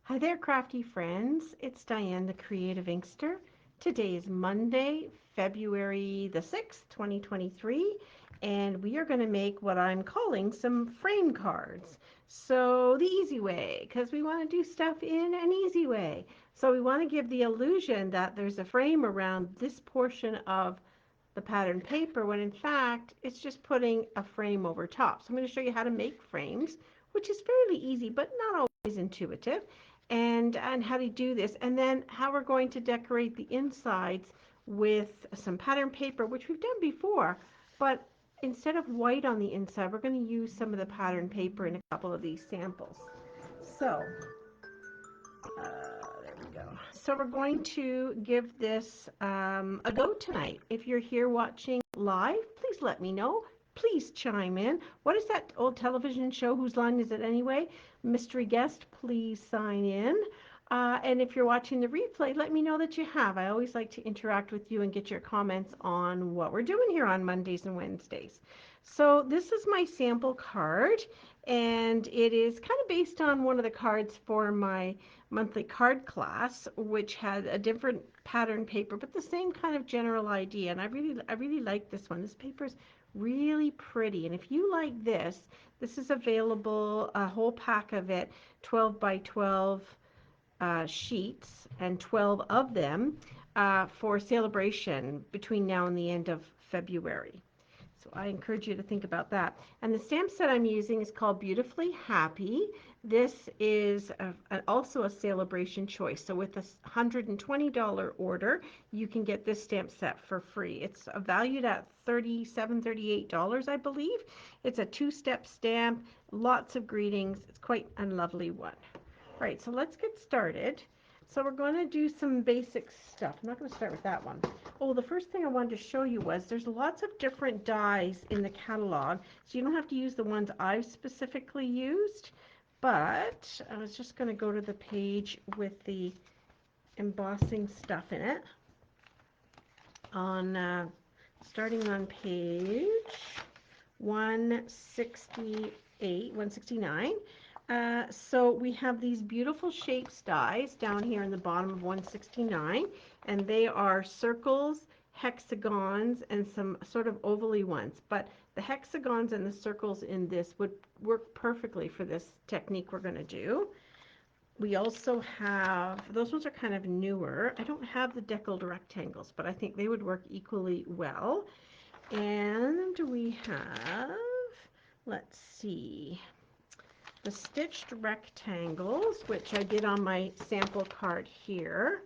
Hi there, crafty friends. It's Diane, the Creative Inkster. Today is Monday, February the 6th, 2023, and we are going to make what I'm calling some frame cards. So the easy way, because we want to do stuff in an easy way. So we want to give the illusion that there's a frame around this portion of the pattern paper when in fact it's just putting a frame over top. So I'm going to show you how to make frames, which is fairly easy but not always intuitive, and how to do this, and then how we're going to decorate the insides with some pattern paper, which we've done before, but instead of white on the inside, we're going to use some of the pattern paper in a couple of these samples. So there we go. So we're going to give this a go tonight. If you're here watching live, please let me know. Please chime in. What is that old television show? Whose line is it anyway? Mystery guest, please sign in. And if you're watching the replay, let me know that you have. I always like to interact with you and get your comments on what we're doing here on Mondays and Wednesdays. So this is my sample card, and it is kind of based on one of the cards for my monthly card class, which had a different pattern paper, but the same kind of general idea. And I really like this one. This paper is really pretty. And if you like this, this is available, a whole pack of it, 12 by 12 sheets, and 12 of them for celebration between now and the end of February. So I encourage you to think about that. And the stamp set I'm using is called Beautifully Happy. This is also a celebration choice. So with a $120 order, you can get this stamp set for free. It's valued at $37, $38, I believe. It's a two-step stamp, lots of greetings. It's quite a lovely one. All right, so let's get started. So we're going to do some basic stuff. I'm not going to start with that one. Oh, the first thing I wanted to show you was there's lots of different dies in the catalog, so you don't have to use the ones I've specifically used, but I was just going to go to the page with the embossing stuff in it, on starting on page 168, 169. So we have these beautiful shapes dies down here in the bottom of 169, and they are circles, hexagons, and some sort of ovally ones. But the hexagons and the circles in this would work perfectly for this technique we're going to do. We also have, those ones are kind of newer. I don't have the deckled rectangles, but I think they would work equally well. And we have, let's see, the stitched rectangles, which I did on my sample card here.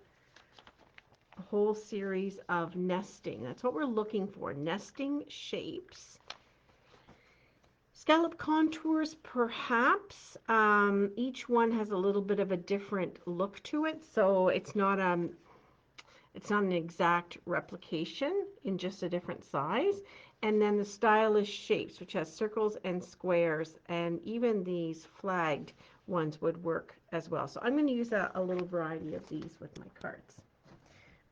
A whole series of nesting. That's what we're looking for, nesting shapes. Scallop contours, perhaps. Each one has a little bit of a different look to it, so it's not an exact replication in just a different size. And then the stylish shapes, which has circles and squares, and even these flagged ones would work as well. So I'm going to use a little variety of these with my cards.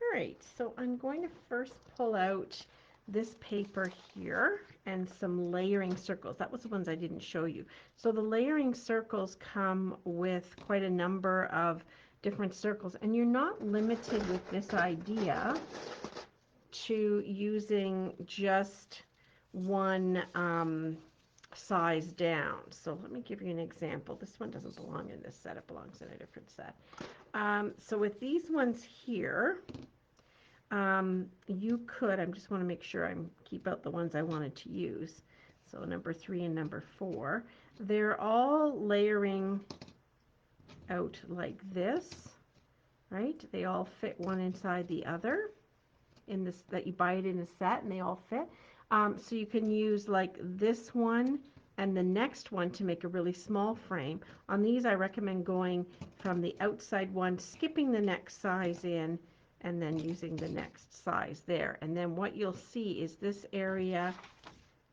All right, so I'm going to first pull out this paper here and some layering circles. That was the ones I didn't show you. So the layering circles come with quite a number of different circles, and you're not limited with this idea to using just one size down. So let me give you an example. This one doesn't belong in this set, it belongs in a different set. So with these ones here, you could, I just want to make sure I keep out the ones I wanted to use. So number 3 and number 4, they're all layering out like this, right? They all fit one inside the other in this, that you buy it in a set, and they all fit. So you can use like this one and the next one to make a really small frame. On these, I recommend going from the outside one, skipping the next size in, and then using the next size there. And then what you'll see is this area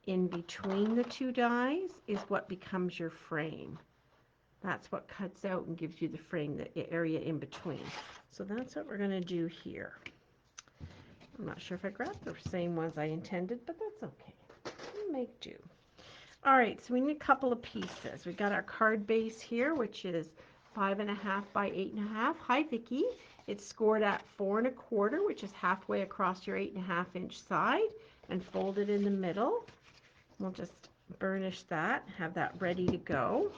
in between the two dies is what becomes your frame. That's what cuts out and gives you the frame, the area in between. So that's what we're going to do here. I'm not sure if I grabbed the same ones I intended, but that's okay. We'll make do. All right, so we need a couple of pieces. We got our card base here, which is 5.5 by 8.5. Hi, Vicki. It's scored at 4 1/4, which is halfway across your 8.5-inch side, and folded in the middle. We'll just burnish that, have that ready to go.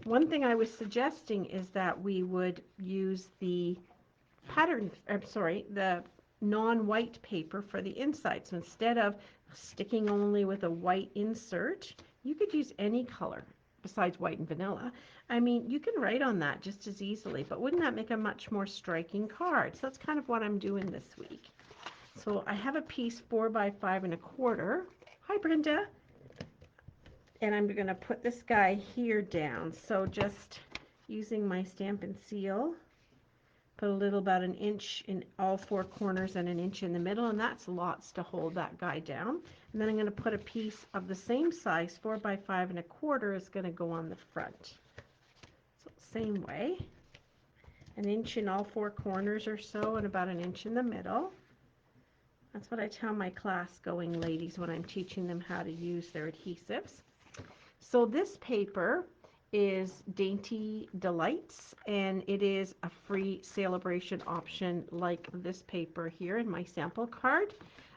One thing I was suggesting is that we would use the the non-white paper for the inside. So instead of sticking only with a white insert, you could use any color besides white and vanilla. I mean, you can write on that just as easily, but wouldn't that make a much more striking card? So that's kind of what I'm doing this week. So I have a piece 4 by 5 1/4. Hi, Brenda. And I'm going to put this guy here down. So just using my Stampin' Seal, put a little about an inch in all 4 corners and an inch in the middle, and that's lots to hold that guy down. And then I'm going to put a piece of the same size, 4 by 5 1/4, is going to go on the front. So same way, an inch in all 4 corners or so, and about an inch in the middle. That's what I tell my class going ladies when I'm teaching them how to use their adhesives. So this paper is Dainty Delights, and it is a free celebration option like this paper here in my sample card.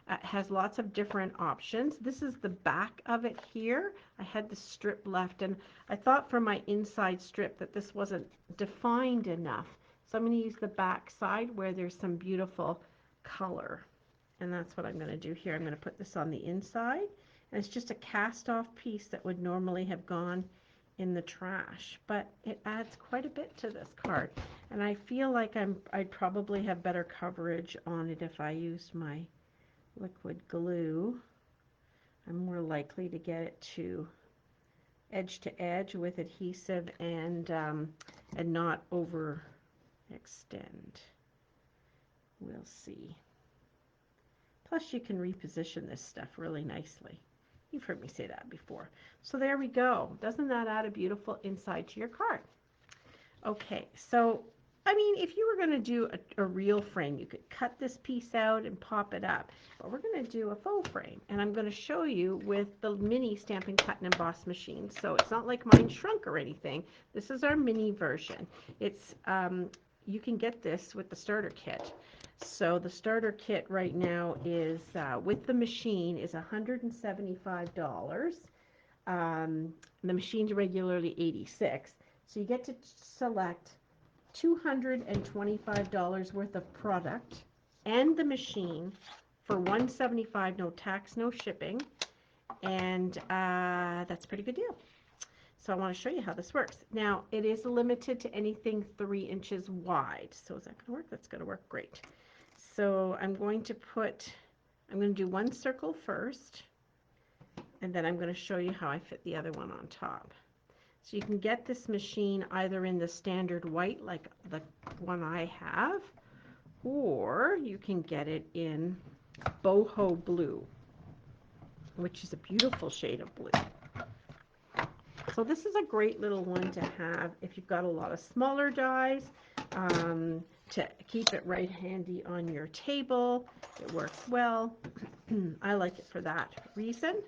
It has lots of different options. This is the back of it here. I had the strip left, and I thought for my inside strip that this wasn't defined enough. So I'm going to use the back side where there's some beautiful color. And that's what I'm going to do here. I'm going to put this on the inside. And it's just a cast off piece that would normally have gone in the trash, but it adds quite a bit to this card. And I feel like I'd probably have better coverage on it if I used my liquid glue. I'm more likely to get it to edge with adhesive and not overextend. We'll see. Plus you can reposition this stuff really nicely. You've heard me say that before. So there we go. Doesn't that add a beautiful inside to your card? Okay, so I mean, if you were going to do a real frame, you could cut this piece out and pop it up. But we're going to do a faux frame, and I'm going to show you with the mini Stampin' Cut and Emboss machine. So it's not like mine shrunk or anything. This is our mini version. It's you can get this with the starter kit. So the starter kit right now is, with the machine, is $175. The machine's regularly $86. So you get to select $225 worth of product and the machine for $175, no tax, no shipping, and that's a pretty good deal. So I want to show you how this works. Now, it is limited to anything 3 inches wide. So is that going to work? That's going to work great. So I'm going to do one circle first, and then I'm going to show you how I fit the other one on top. So you can get this machine either in the standard white, like the one I have, or you can get it in boho blue, which is a beautiful shade of blue. So this is a great little one to have if you've got a lot of smaller dies, to keep it right handy on your table. It works well. I like it for that reason.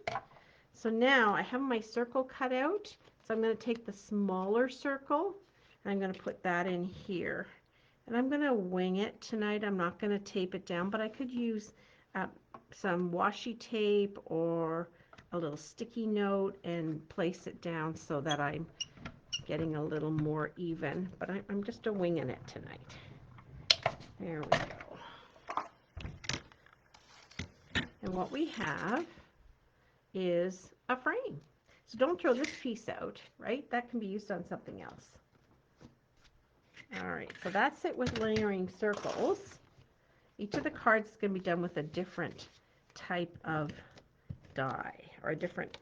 So now I have my circle cut out. So I'm going to take the smaller circle and I'm going to put that in here. And I'm going to wing it tonight. I'm not going to tape it down, but I could use some washi tape or a little sticky note and place it down so that I'm getting a little more even. But I'm just winging it tonight. There we go. And what we have is a frame. So don't throw this piece out, right? That can be used on something else. All right, so that's it with layering circles. Each of the cards is going to be done with a different type of die, or a different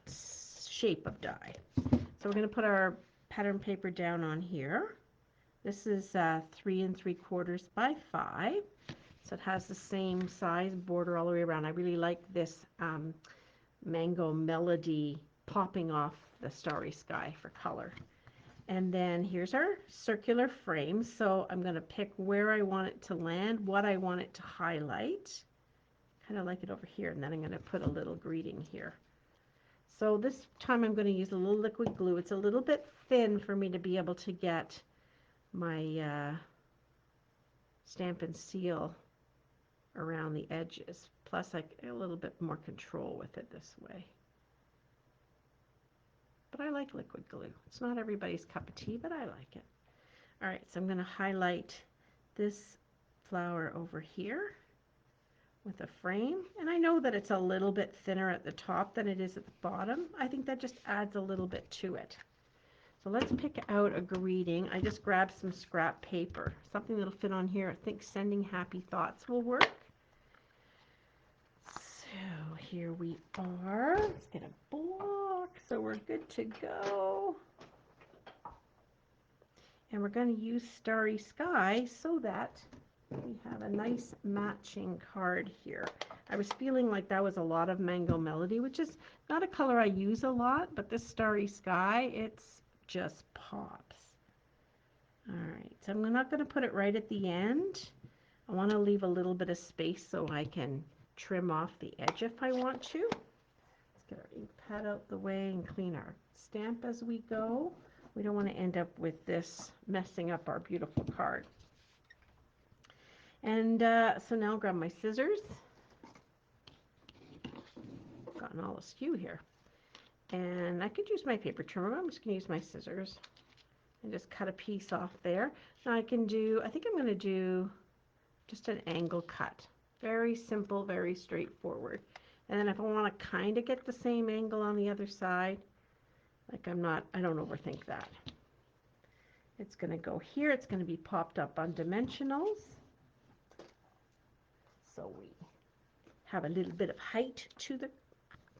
shape of die. So we're going to put our pattern paper down on here. This is 3 3/4 by 5. So it has the same size border all the way around. I really like this Mango Melody popping off the starry sky for color. And then here's our circular frame. So I'm going to pick where I want it to land, what I want it to highlight. Kind of like it over here. And then I'm going to put a little greeting here. So this time I'm going to use a little liquid glue. It's a little bit thin for me to be able to get my Stampin' Seal around the edges. Plus I get a little bit more control with it this way. But I like liquid glue. It's not everybody's cup of tea, but I like it. All right, so I'm going to highlight this flower over here with a frame. And I know that it's a little bit thinner at the top than it is at the bottom. I think that just adds a little bit to it. So let's pick out a greeting. I just grabbed some scrap paper, something that'll fit on here. I think sending happy thoughts will work. So here we are. Let's get a block so we're good to go. And we're going to use Starry Sky so that we have a nice matching card here. I was feeling like that was a lot of Mango Melody, which is not a color I use a lot, but this Starry Sky, it's just pops. All right, so I'm not going to put it right at the end. I want to leave a little bit of space so I can trim off the edge if I want to. Let's get our ink pad out the way and clean our stamp as we go. We don't want to end up with this messing up our beautiful card. And so now I'll grab my scissors. Gotten all askew here. And I could use my paper trimmer, but I'm just going to use my scissors and just cut a piece off there. Now I think I'm going to do just an angle cut. Very simple, very straightforward. And then if I want to kind of get the same angle on the other side, like I don't overthink that. It's going to go here. It's going to be popped up on dimensionals. So we have a little bit of height to the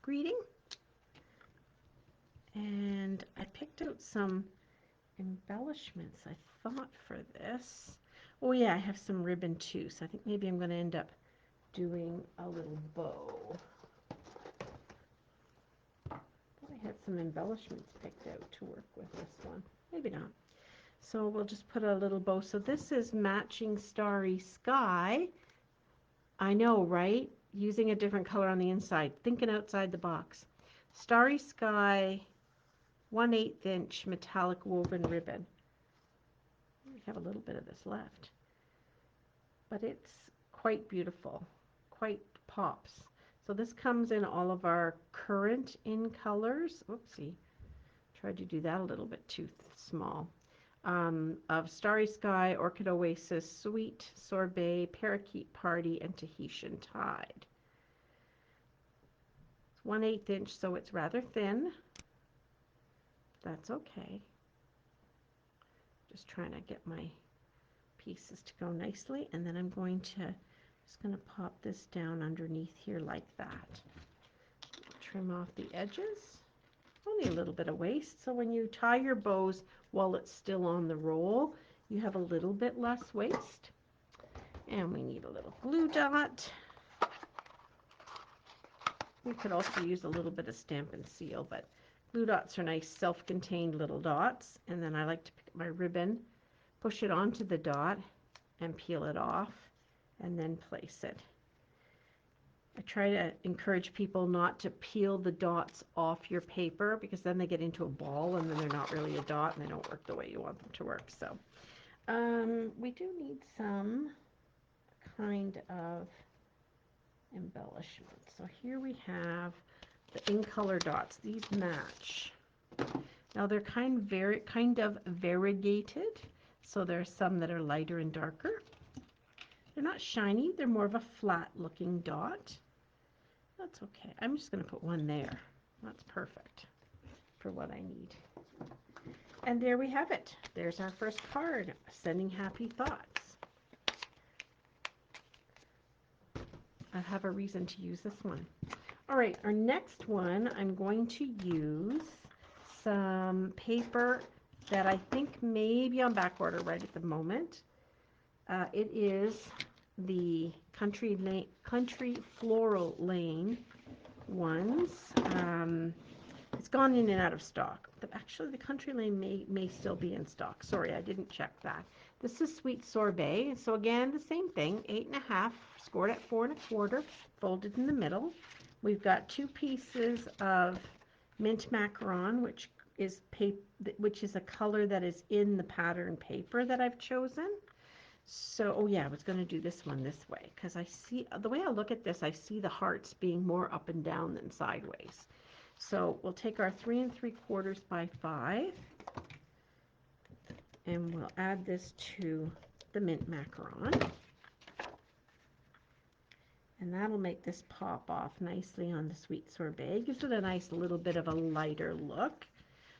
greeting. And I picked out some embellishments, I thought, for this. Oh yeah, I have some ribbon too, so I think maybe I'm going to end up doing a little bow. I had some embellishments picked out to work with this one. Maybe not. So we'll just put a little bow. So this is matching Starry Sky. I know, right? Using a different color on the inside. Thinking outside the box. Starry Sky 1/8 inch metallic woven ribbon. We have a little bit of this left. But it's quite beautiful. Quite pops. So this comes in all of our current in colors. Oopsie. Tried to do that a little bit too small. Of Starry Sky, Orchid Oasis, Sweet Sorbet, Parakeet Party, and Tahitian Tide. It's 1/8 inch, so it's rather thin. That's okay. Just trying to get my pieces to go nicely, and then I'm just going to pop this down underneath here like that. Trim off the edges. Only a little bit of waste, so when you tie your bows while it's still on the roll, you have a little bit less waste. And we need a little glue dot. We could also use a little bit of Stampin' Seal, but glue dots are nice self-contained little dots. And then I like to pick up my ribbon, push it onto the dot, and peel it off, and then place it. I try to encourage people not to peel the dots off your paper because then they get into a ball and then they're not really a dot and they don't work the way you want them to work. So we do need some kind of embellishment. So here we have the in color dots. These match. Now they're kind of variegated. So there's some that are lighter and darker. They're not shiny. They're more of a flat looking dot. That's okay. I'm just going to put one there. That's perfect for what I need. And there we have it. There's our first card, Sending Happy Thoughts. I have a reason to use this one. All right, our next one, I'm going to use some paper that I think may be on back order right at the moment. It is the Country Floral Lane ones. It's gone in and out of stock. Actually, the Country Lane may still be in stock. Sorry, I didn't check that. This is Sweet Sorbet. So again, the same thing, 8.5, scored at 4 1/4, folded in the middle. We've got 2 pieces of mint macaron, which is paper, which is a color that is in the pattern paper that I've chosen. So, oh yeah, I was going to do this one this way because I see, the way I look at this, I see the hearts being more up and down than sideways. So we'll take our 3 3/4 by 5 and we'll add this to the mint macaron. And that'll make this pop off nicely on the sweet sorbet. Gives it a nice little bit of a lighter look.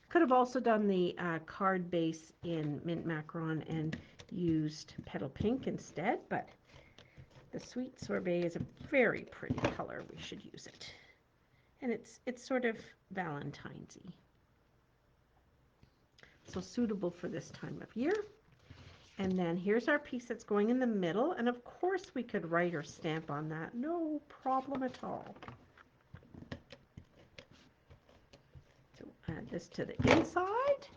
Could have also done the card base in mint macaron and used petal pink instead, but the sweet sorbet is a very pretty color. We should use it. And it's sort of Valentine's-y. So suitable for this time of year. And then here's our piece that's going in the middle. And of course we could write or stamp on that. No problem at all. So add this to the inside.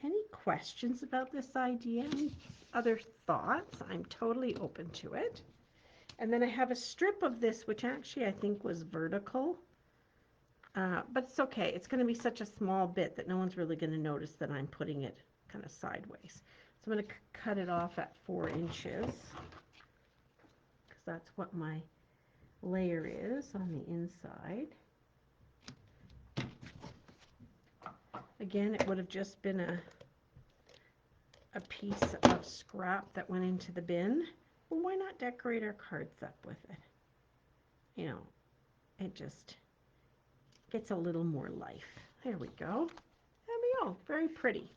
Any questions about this idea? Any other thoughts? I'm totally open to it. And then I have a strip of this, which actually I think was vertical. But it's okay. It's going to be such a small bit that no one's really going to notice that I'm putting it kind of sideways. So I'm going to cut it off at 4 inches because that's what my layer is on the inside. Again, it would have just been a piece of scrap that went into the bin. Well, why not decorate our cards up with it? You know, it just gets a little more life. There we go. There we go. Very pretty.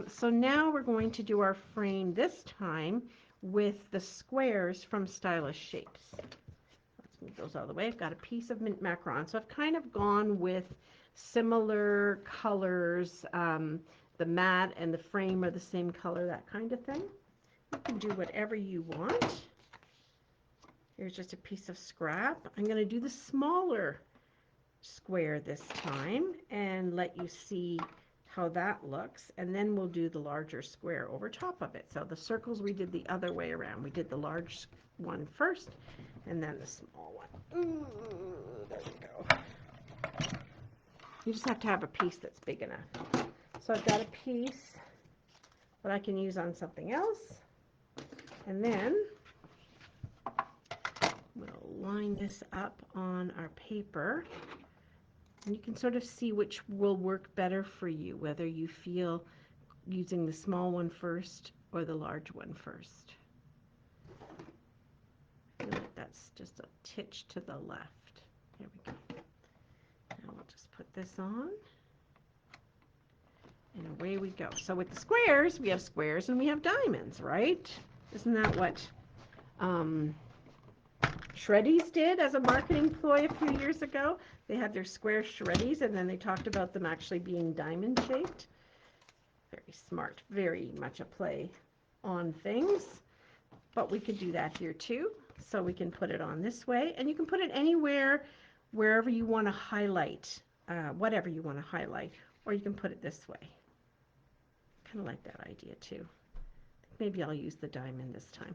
So now we're going to do our frame this time with the squares from Stylish Shapes. Let's move those out of the way. I've got a piece of mint macaron. So I've kind of gone with similar colors. The mat and the frame are the same color, that kind of thing. You can do whatever you want. Here's just a piece of scrap. I'm going to do the smaller square this time and let you see how that looks, and then we'll do the larger square over top of it. So the circles we did the other way around. We did the large one first and then the small one. Ooh, there we go. You just have to have a piece that's big enough. So I've got a piece that I can use on something else, and then we'll line this up on our paper. And you can sort of see which will work better for you, whether you feel using the small one first or the large one first. I feel like that's just a titch to the left. There we go. Now we'll just put this on. And away we go. So with the squares, we have squares and we have diamonds, right? Isn't that what Shreddies did as a marketing ploy a few years ago? They had their square Shreddies and then they talked about them actually being diamond shaped. Very smart, very much a play on things. But we could do that here too. So we can put it on this way, and you can put it anywhere, wherever you want to highlight, whatever you want to highlight, or you can put it this way. Kind of like that idea too. Maybe I'll use the diamond this time.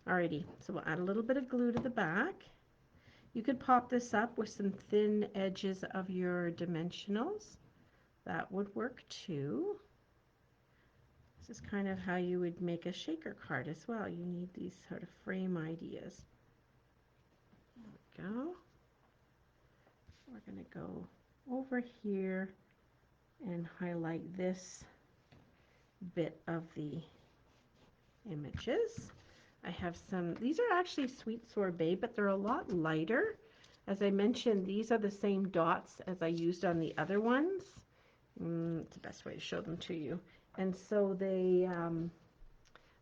Alrighty, so we'll add a little bit of glue to the back. You could pop this up with some thin edges of your dimensionals. That would work too. This is kind of how you would make a shaker card as well. You need these sort of frame ideas. There we go. We're going to go over here and highlight this bit of the images. I have some, these are actually sweet sorbet, but they're a lot lighter. As I mentioned, these are the same dots as I used on the other ones. It's the best way to show them to you. And so they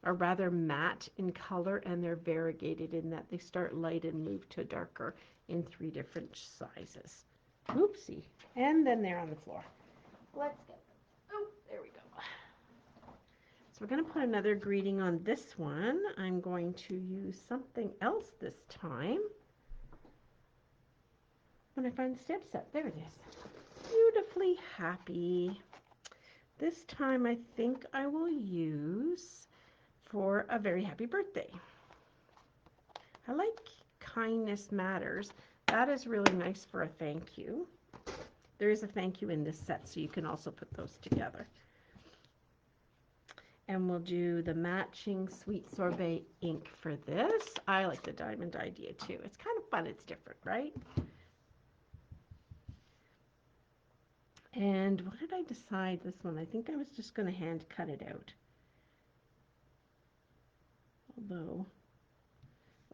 are rather matte in color, and they're variegated in that they start light and move to darker in 3 different sizes. Oopsie. And then they're on the floor. Let's get them. Oh, there we go. So we're going to put another greeting on this one. I'm going to use something else this time. When I find the stamp set, there it is. Beautifully happy. This time I think I will use for a very happy birthday. I like kindness matters. That is really nice for a thank you. There is a thank you in this set, so you can also put those together. And we'll do the matching sweet sorbet ink for this. I like the diamond idea too. It's kind of fun. It's different, right? And what did I decide this one? I think I was just going to hand cut it out. Although,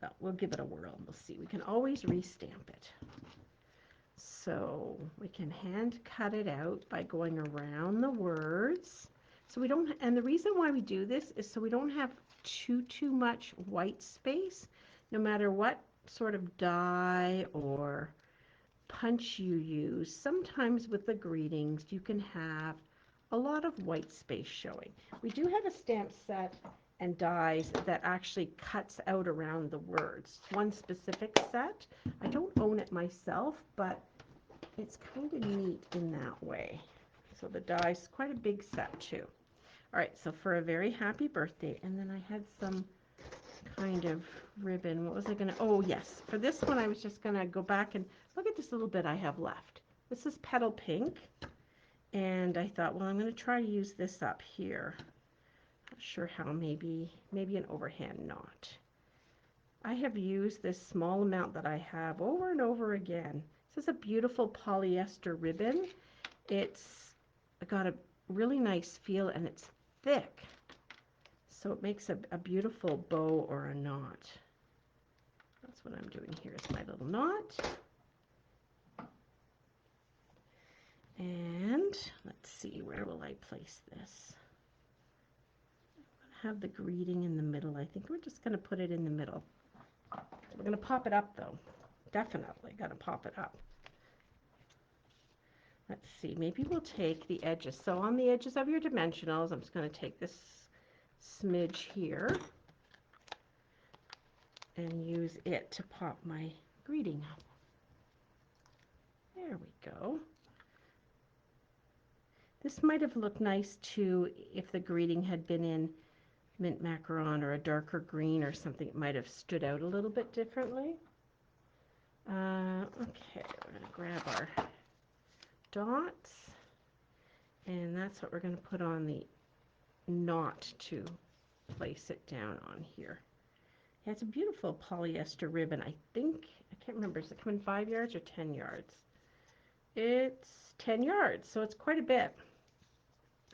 well, we'll give it a whirl. We'll see. We can always restamp it. So we can hand cut it out by going around the words. So we don't, and the reason why we do this is so we don't have too much white space, no matter what sort of die or punch you use. Sometimes with the greetings, you can have a lot of white space showing. We do have a stamp set and dies that actually cuts out around the words. One specific set. I don't own it myself, but it's kind of neat in that way. So the die's quite a big set too. All right, so for a very happy birthday, and then I had some kind of ribbon. What was I going to, oh yes, for this one I was just going to go back and look at this little bit I have left. This is Petal Pink, and I thought, well, I'm going to try to use this up here. Not sure how, maybe an overhand knot. I have used this small amount that I have over and over again. This is a beautiful polyester ribbon. It's got a really nice feel, and it's thick, so it makes a beautiful bow or a knot. That's what I'm doing here is my little knot. And let's see, where will I place this? I'm going to have the greeting in the middle. I think we're just going to put it in the middle. We're going to pop it up though. Definitely got to pop it up. Let's see, maybe we'll take the edges. So on the edges of your dimensionals, I'm just going to take this smidge here and use it to pop my greeting up. There we go. This might have looked nice too if the greeting had been in mint macaron or a darker green or something. It might have stood out a little bit differently. Okay, we're going to grab our dots, and that's what we're going to put on the knot to place it down on here. Yeah, it's a beautiful polyester ribbon. I think, I can't remember, does it come in 5 yards or 10 yards? It's 10 yards, so it's quite a bit.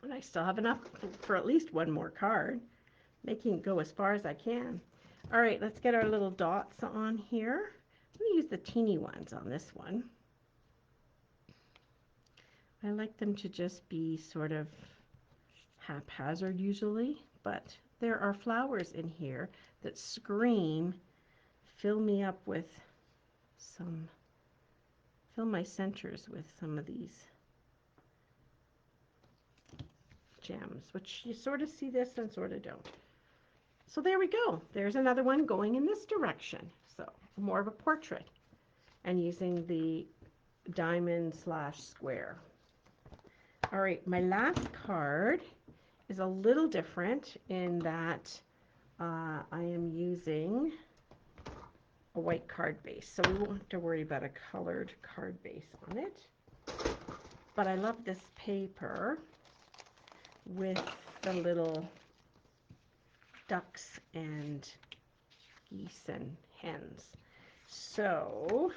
And I still have enough for at least one more card, making it go as far as I can. All right, let's get our little dots on here. I'm going to use the teeny ones on this one. I like them to just be sort of haphazard usually, but there are flowers in here that scream, fill me up with some, fill my centers with some of these gems, which you sort of see this and sort of don't. So there we go. There's another one going in this direction. So more of a portrait and using the diamond slash square. All right, my last card is a little different in that I am using a white card base. So we won't have to worry about a colored card base on it. But I love this paper with the little ducks and geese and hens. So,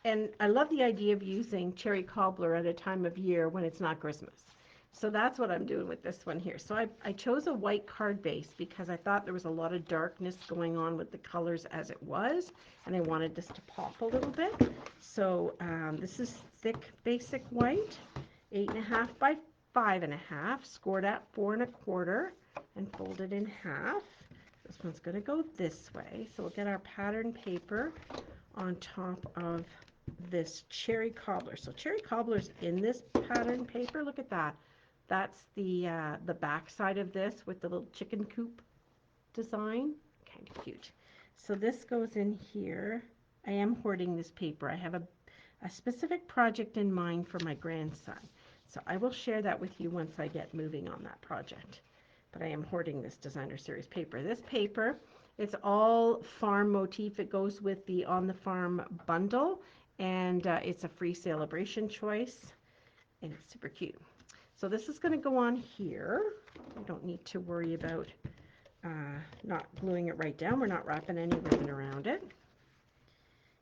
and I love the idea of using cherry cobbler at a time of year when it's not Christmas. So that's what I'm doing with this one here. So I chose a white card base because I thought there was a lot of darkness going on with the colors as it was, and I wanted this to pop a little bit. So this is thick basic white, 8.5 by 5.5, scored at 4 1/4, and folded in half. This one's going to go this way. So we'll get our pattern paper on top of this cherry cobbler. So cherry cobbler's in this pattern paper. Look at that. That's the back side of this with the little chicken coop design. Kind of cute. So this goes in here. I am hoarding this paper. I have a specific project in mind for my grandson. So I will share that with you once I get moving on that project. But I am hoarding this designer series paper. This paper, it's all farm motif. It goes with the On the Farm bundle, and it's a free celebration choice. and it's super cute. So this is going to go on here. We don't need to worry about not gluing it right down. We're not wrapping any ribbon around it.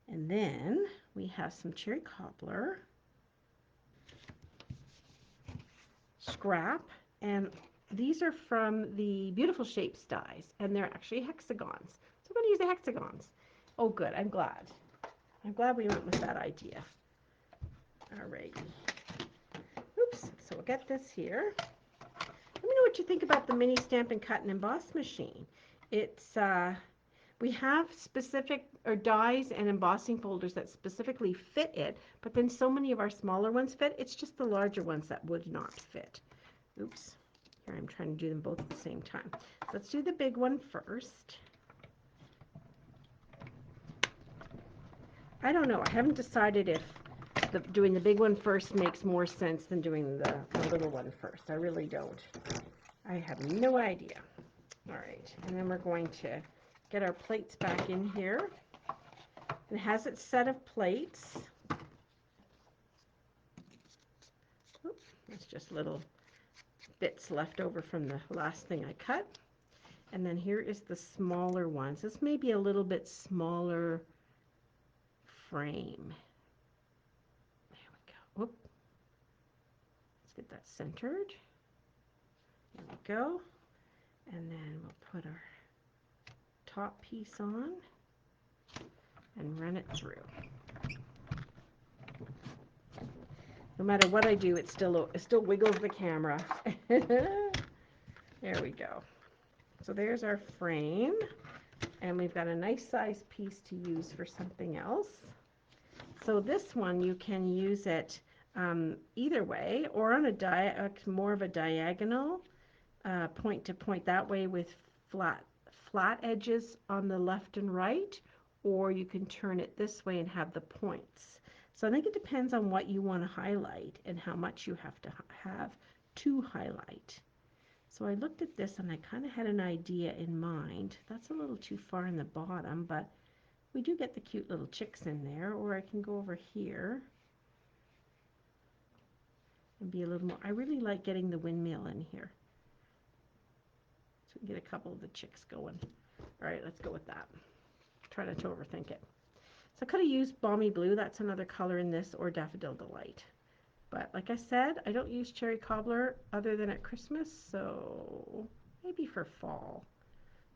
And then we have some cherry cobbler scrap, and these are from the Beautiful Shapes dies, and they're actually hexagons. So I'm going to use the hexagons. Oh, good. I'm glad. I'm glad we went with that idea. All right. Oops. So we'll get this here. Let me know what you think about the mini Stampin' Cut and Emboss machine. It's we have specific dies and embossing folders that specifically fit it, but then so many of our smaller ones fit. It's just the larger ones that would not fit. Oops. Here I'm trying to do them both at the same time. So let's do the big one first. I don't know. I haven't decided if doing the big one first makes more sense than doing the little one first. I really don't. I have no idea. All right, and then we're going to get our plates back in here. It has its set of plates. Oops, that's just little bits left over from the last thing I cut. And then here is the smaller ones. This may be a little bit smaller frame. There we go. Whoop. Let's get that centered. There we go. And then we'll put our top piece on and run it through. No matter what I do, it still wiggles the camera. There we go. So there's our frame, and we've got a nice size piece to use for something else. So this one, you can use it either way, or on a more of a diagonal, point to point that way with flat edges on the left and right, or you can turn it this way and have the points. So I think it depends on what you want to highlight and how much you have to highlight. So I looked at this and I kind of had an idea in mind. That's a little too far in the bottom, but we do get the cute little chicks in there, or I can go over here and be a little more. I really like getting the windmill in here. So we can get a couple of the chicks going. All right, let's go with that. Try not to overthink it. So I could have used Balmy Blue. That's another color in this, or Daffodil Delight. But like I said, I don't use cherry cobbler other than at Christmas, so maybe for fall.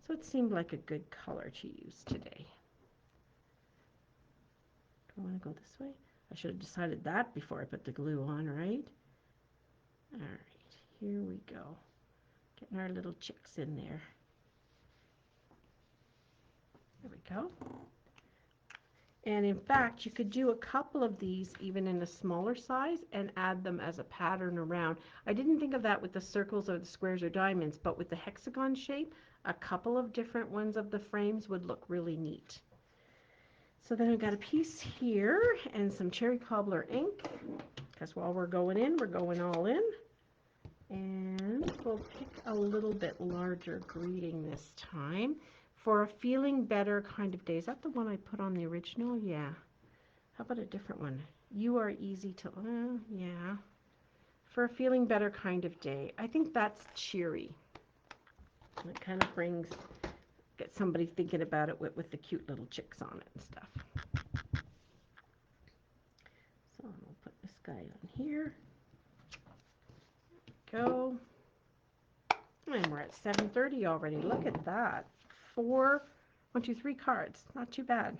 So it seemed like a good color to use today. Do I want to go this way? I should have decided that before I put the glue on, right? All right, here we go. Getting our little chicks in there. There we go. And in fact, you could do a couple of these even in a smaller size and add them as a pattern around. I didn't think of that with the circles or the squares or diamonds, but with the hexagon shape, a couple of different ones of the frames would look really neat. So then I've got a piece here and some cherry cobbler ink, because while we're going in, we're going all in. And we'll pick a little bit larger greeting this time. For a feeling better kind of day. Is that the one I put on the original? Yeah. How about a different one? You are easy to, yeah. For a feeling better kind of day. I think that's cheery. It kind of gets somebody thinking about it with the cute little chicks on it and stuff. So I'll put this guy on here. There we go. And we're at 7:30 already. Look at that. 1, 2, 3 cards. Not too bad.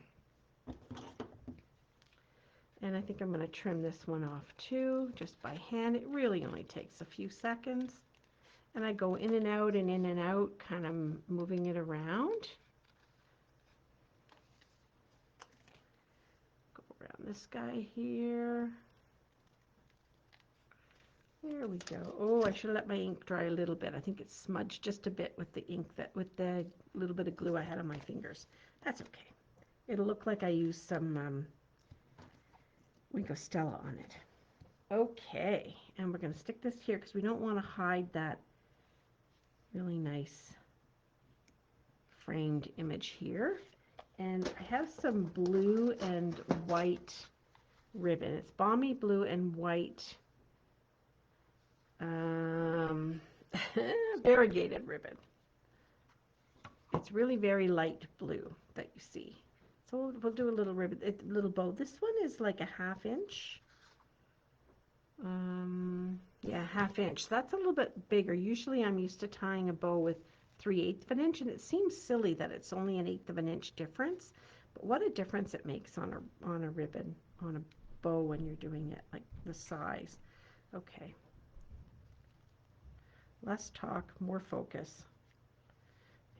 And I think I'm going to trim this one off too, just by hand. It really only takes a few seconds. And I go in and out, kind of moving it around. Go around this guy here. There we go. Oh, I should have let my ink dry a little bit. I think it smudged just a bit with the ink, with the little bit of glue I had on my fingers. That's okay. It'll look like I used some Winkle Stella on it. Okay, and we're going to stick this here because we don't want to hide that really nice framed image here. And I have some blue and white ribbon. It's balmy blue and white um, variegated ribbon. It's really very light blue that you see. So we'll do a little ribbon, a little bow. This one is like a 1/2 inch. Yeah, 1/2 inch. That's a little bit bigger. Usually I'm used to tying a bow with 3/8 of an inch, and it seems silly that it's only an 1/8 of an inch difference. But what a difference it makes on a ribbon, on a bow when you're doing it, like the size. Okay. Less talk, more focus.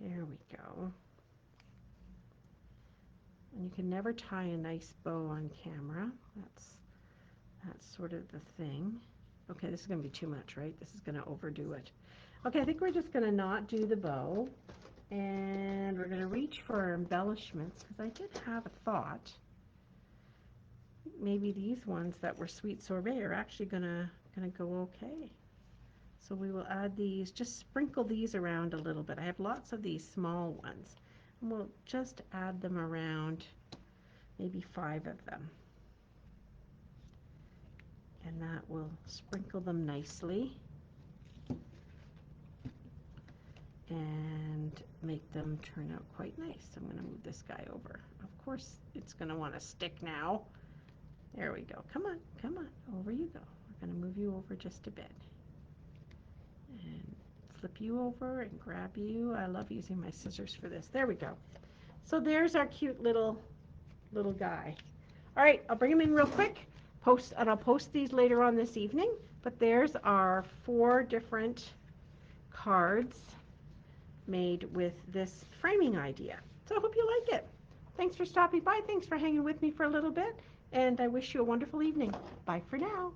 There we go. And you can never tie a nice bow on camera. That's sort of the thing. Okay, this is going to be too much, right? This is going to overdo it. Okay, I think we're just going to not do the bow. And we're going to reach for our embellishments, because I did have a thought. Maybe these ones that were sweet sorbet are actually going to go okay. So we will add these, just sprinkle these around a little bit. I have lots of these small ones. And we'll just add them around, maybe 5 of them. And that will sprinkle them nicely and make them turn out quite nice. I'm going to move this guy over. Of course, it's going to want to stick now. There we go. Come on, come on. Over you go. We're going to move you over just a bit. And flip you over and grab you. I love using my scissors for this. There we go. So there's our cute little guy. All right, I'll bring him in real quick. I'll post these later on this evening. But there's our 4 different cards made with this framing idea. So I hope you like it. Thanks for stopping by. Thanks for hanging with me for a little bit. And I wish you a wonderful evening. Bye for now.